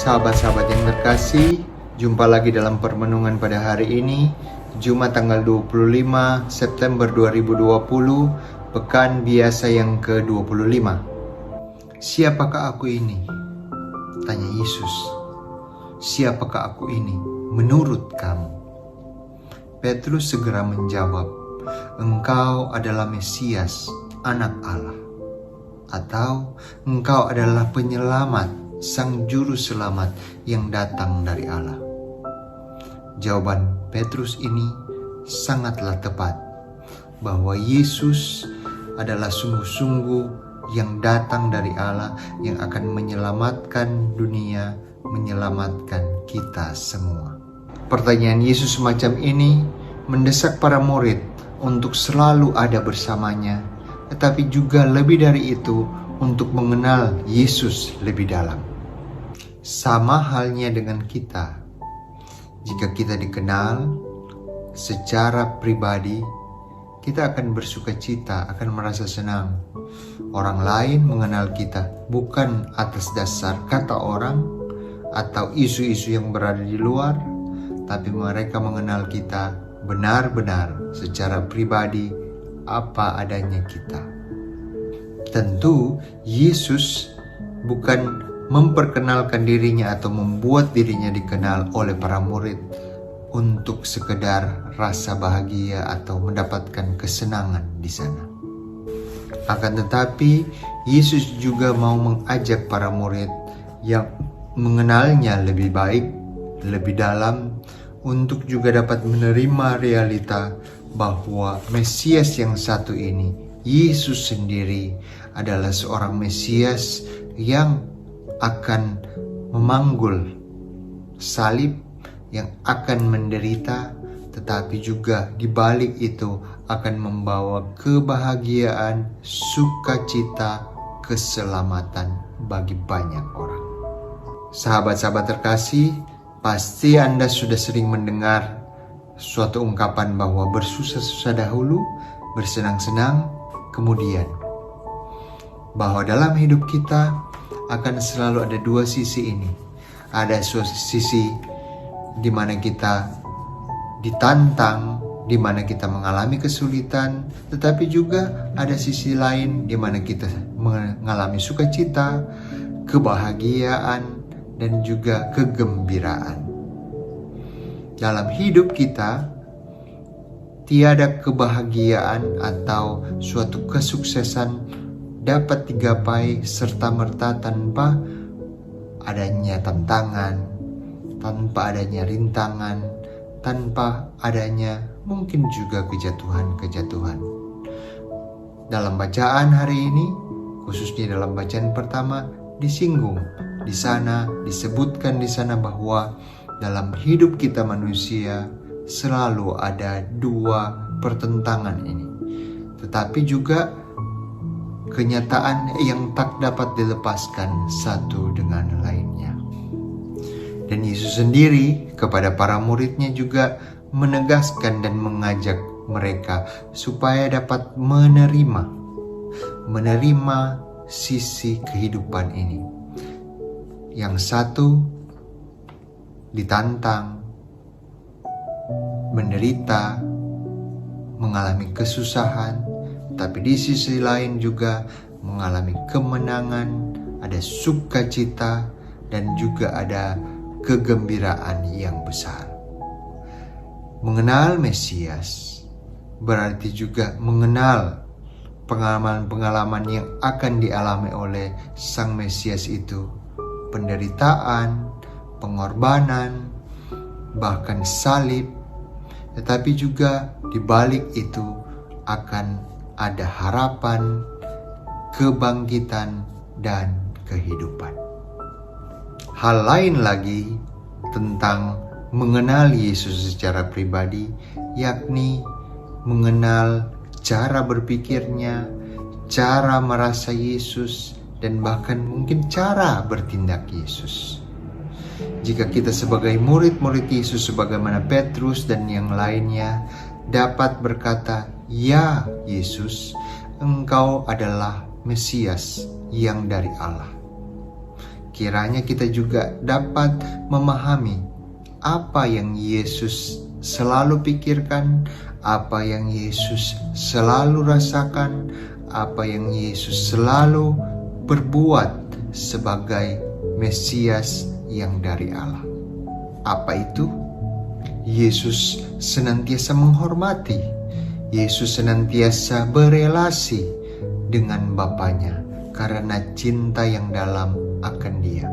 Sahabat-sahabat yang terkasih, jumpa lagi dalam permenungan pada hari ini, Jumat tanggal 25 September 2020, pekan biasa yang ke-25. Siapakah aku ini? Tanya Yesus. Siapakah aku ini menurut kamu? Petrus segera menjawab, engkau adalah Mesias, anak Allah. Atau engkau adalah penyelamat, sang juru selamat yang datang dari Allah. Jawaban Petrus ini sangatlah tepat, bahwa Yesus adalah sungguh-sungguh yang datang dari Allah, yang akan menyelamatkan dunia, menyelamatkan kita semua. Pertanyaan Yesus semacam ini mendesak para murid untuk selalu ada bersamanya, tetapi juga lebih dari itu untuk mengenal Yesus lebih dalam. Sama halnya dengan kita. Jika kita dikenal secara pribadi, kita akan bersuka cita, akan merasa senang. Orang lain mengenal kita bukan atas dasar kata orang atau isu-isu yang berada di luar, tapi mereka mengenal kita benar-benar secara pribadi, apa adanya kita. Tentu Yesus bukan memperkenalkan dirinya atau membuat dirinya dikenal oleh para murid untuk sekedar rasa bahagia atau mendapatkan kesenangan di sana. Akan tetapi Yesus juga mau mengajak para murid yang mengenalnya lebih baik, lebih dalam, untuk juga dapat menerima realita bahwa Mesias yang satu ini, Yesus sendiri, adalah seorang Mesias yang akan memanggul salib, yang akan menderita, tetapi juga di balik itu akan membawa kebahagiaan, sukacita, keselamatan bagi banyak orang. Sahabat-sahabat terkasih, pasti Anda sudah sering mendengar suatu ungkapan bahwa bersusah-susah dahulu, bersenang-senang kemudian. Bahwa dalam hidup kita akan selalu ada dua sisi ini. Ada sisi di mana kita ditantang, di mana kita mengalami kesulitan, tetapi juga ada sisi lain di mana kita mengalami sukacita, kebahagiaan, dan juga kegembiraan. Dalam hidup kita, tiada kebahagiaan atau suatu kesuksesan dapat digapai serta-merta tanpa adanya tantangan, tanpa adanya rintangan, tanpa adanya mungkin juga kejatuhan-kejatuhan. Dalam bacaan hari ini, khususnya dalam bacaan pertama, disinggung di sana, disebutkan di sana bahwa dalam hidup kita manusia selalu ada dua pertentangan ini. Tetapi juga kenyataan yang tak dapat dilepaskan satu dengan lainnya. Dan Yesus sendiri kepada para muridnya juga menegaskan dan mengajak mereka supaya dapat menerima sisi kehidupan ini. Yang satu ditantang, menderita, mengalami kesusahan, tapi di sisi lain juga mengalami kemenangan, ada sukacita, dan juga ada kegembiraan yang besar. Mengenal Mesias berarti juga mengenal pengalaman-pengalaman yang akan dialami oleh Sang Mesias itu. Penderitaan, pengorbanan, bahkan salib, tetapi juga di balik itu akan ada harapan, kebangkitan, dan kehidupan. Hal lain lagi tentang mengenal Yesus secara pribadi, yakni mengenal cara berpikirnya, cara merasa Yesus, dan bahkan mungkin cara bertindak Yesus. Jika kita sebagai murid-murid Yesus sebagaimana Petrus dan yang lainnya dapat berkata, "Ya Yesus, Engkau adalah Mesias yang dari Allah." Kiranya kita juga dapat memahami apa yang Yesus selalu pikirkan, apa yang Yesus selalu rasakan, apa yang Yesus selalu berbuat sebagai Mesias yang dari Allah. Apa itu? Yesus senantiasa menghormati, Yesus senantiasa berelasi dengan Bapanya karena cinta yang dalam akan Dia.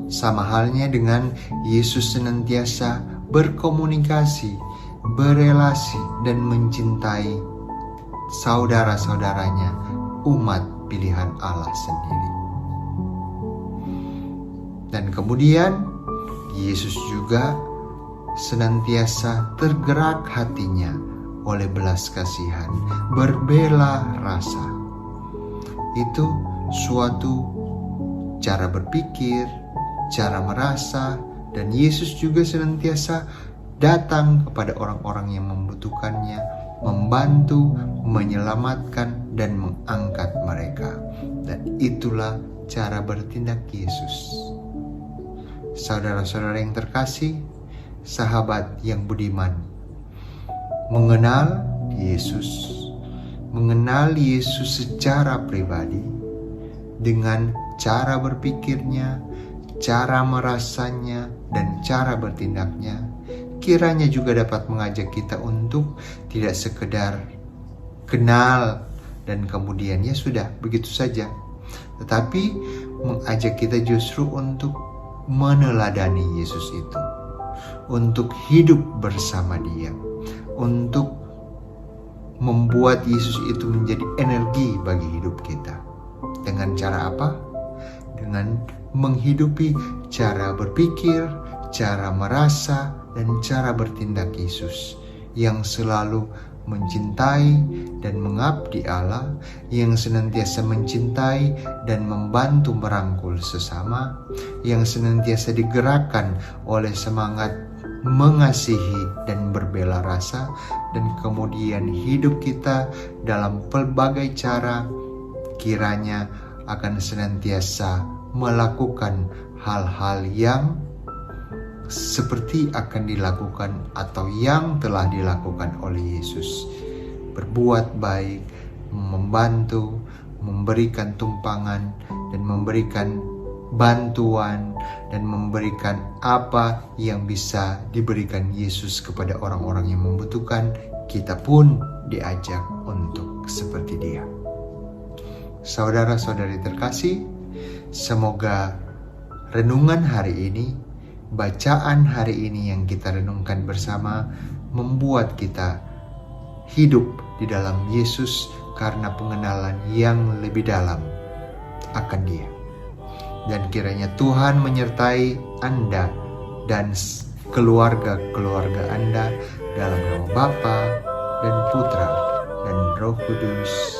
Sama halnya dengan Yesus senantiasa berkomunikasi, berelasi, dan mencintai saudara-saudaranya, umat pilihan Allah sendiri. Dan kemudian Yesus juga senantiasa tergerak hatinya oleh belas kasihan, berbela rasa. Itu suatu cara berpikir, cara merasa, dan Yesus juga senantiasa datang kepada orang-orang yang membutuhkannya, membantu, menyelamatkan, dan mengangkat mereka. Dan itulah cara bertindak Yesus. Saudara-saudara yang terkasih, sahabat yang budiman, mengenal Yesus secara pribadi dengan cara berpikirnya, cara merasanya, dan cara bertindaknya, kiranya juga dapat mengajak kita untuk tidak sekedar kenal dan kemudian ya sudah begitu saja, tetapi mengajak kita justru untuk meneladani Yesus itu, untuk hidup bersama Dia, untuk membuat Yesus itu menjadi energi bagi hidup kita. Dengan cara apa? Dengan menghidupi cara berpikir, cara merasa, dan cara bertindak Yesus yang selalu mencintai dan mengabdi Allah, yang senantiasa mencintai dan membantu merangkul sesama, yang senantiasa digerakkan oleh semangat mengasihi dan berbela rasa, dan kemudian hidup kita dalam pelbagai cara kiranya akan senantiasa melakukan hal-hal yang seperti akan dilakukan atau yang telah dilakukan oleh Yesus. Berbuat baik, membantu, memberikan tumpangan, dan memberikan bantuan, dan memberikan apa yang bisa diberikan Yesus kepada orang-orang yang membutuhkan. Kita pun diajak untuk seperti Dia. Saudara-saudari terkasih, semoga renungan hari ini, bacaan hari ini yang kita renungkan bersama membuat kita hidup di dalam Yesus karena pengenalan yang lebih dalam akan Dia. Dan kiranya Tuhan menyertai Anda dan keluarga-keluarga Anda dalam nama Bapa dan Putra dan Roh Kudus.